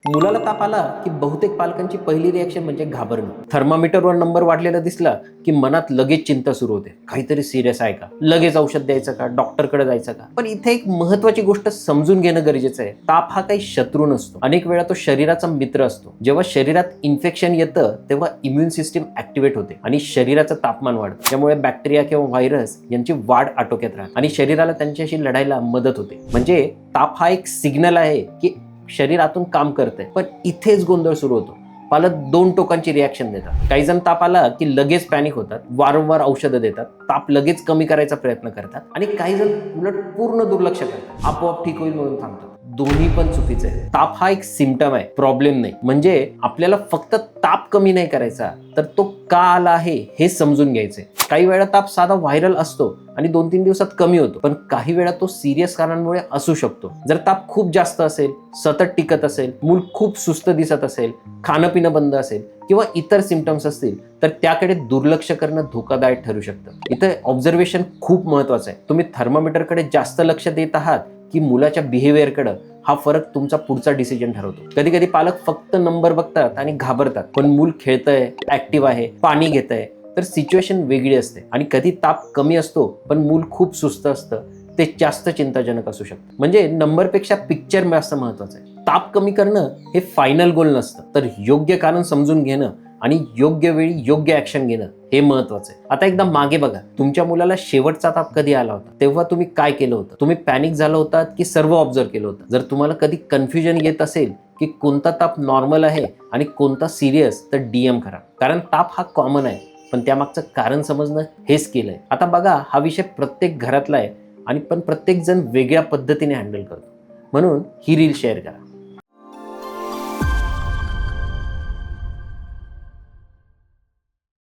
मुलाला ताप आला की बहुतेक पालकांची पहिली रिॲक्शन म्हणजे घाबरणं. थर्मामीटरवर नंबर वाढलेला दिसला की मनात लगेच चिंता सुरू होते. काहीतरी सिरियस आहे का? लगेच औषध द्यायचं का? डॉक्टरकडे जायचं का? पण इथे एक महत्त्वाची गोष्ट समजून घेणं गरजेचं आहे. ताप हा काही शत्रू नसतो. अनेक वेळा तो शरीराचा मित्र असतो. जेव्हा शरीरात इन्फेक्शन येतं तेव्हा इम्युन सिस्टीम ऍक्टिव्हेट होते आणि शरीराचं तापमान वाढतं. त्यामुळे बॅक्टेरिया किंवा व्हायरस यांची वाढ आटोक्यात राहते आणि शरीराला त्यांच्याशी लढायला मदत होते. म्हणजे ताप हा एक सिग्नल आहे की शरीरातून काम करतंय. पण इथेच गोंधळ सुरू होतो. पालक दोन टोकांची रिॲक्शन देतात. काही जण ताप आला की लगेच पॅनिक होतात, वारंवार औषधं देतात, ताप लगेच कमी करायचा प्रयत्न करतात आणि काही जण उलट पूर्ण दुर्लक्ष करतात, आपोआप ठीक होईल म्हणून थांबतात. दोन्ही पण चुकीचं आहे. ताप हा एक सिम्पटम आहे, प्रॉब्लेम नाही. म्हणजे आपल्याला फक्त ताप कमी नाही करायचा, तर तो का आला आहे हे समजून घ्यायचंय. काही वेळा ताप साधा व्हायरल असतो आणि 2-3 दिवसात कमी होतो, पण काही वेळा तो सिरियस कारणांमुळे असू शकतो. जर ताप खूप जास्त असेल, सतत टिकत असेल, मूल खूप सुस्त दिसत असेल, खाणं पिणं बंद असेल किंवा इतर सिम्पटम्स असतील तर त्याकडे दुर्लक्ष करणं धोकादायक ठरू शकतं. इथे ऑब्झर्वेशन खूप महत्वाचं आहे. तुम्ही थर्मामीटरकडे जास्त लक्ष देत आहात की मुलाच्या बिहेवियरकडे, हा फरक तुमचा पुढचा डिसिजन ठरवतो. कधी कधी पालक फक्त नंबर बघतात आणि घाबरतात, पण मूल खेळतंय, ऍक्टिव्ह आहे, पाणी घेतंय तर सिच्युएशन वेगळी असते. आणि कधी ताप कमी असतो पण मूल खूप सुस्त असतं, ते जास्त चिंताजनक असू शकतं. म्हणजे नंबरपेक्षा पिक्चर जास्त महत्वाचं आहे. ताप कमी करणं हे फायनल गोल नसतं, तर योग्य कारण समजून घेणं आणि योग्य वेळी योग्य ऍक्शन घेणं हे महत्वाचं आहे. आता एकदा मागे बघा, तुमच्या मुलाला शेवटचा ताप कधी आला होता? तेव्हा तुम्ही काय केलं होतं? तुम्ही पॅनिक झालं होतात की सर्व ऑब्झर्व केलं होतं? जर तुम्हाला कधी कन्फ्युजन येत असेल की कोणता ताप नॉर्मल आहे आणि कोणता सिरियस, तर DM करा. कारण ताप हा कॉमन आहे, पण त्यामागचं कारण समजणं हेच केलंय. आता बघा, हा विषय प्रत्येक घरातला आहे आणि पण प्रत्येक जण वेगळ्या पद्धतीने हँडल करतो. म्हणून ही रील शेअर करा.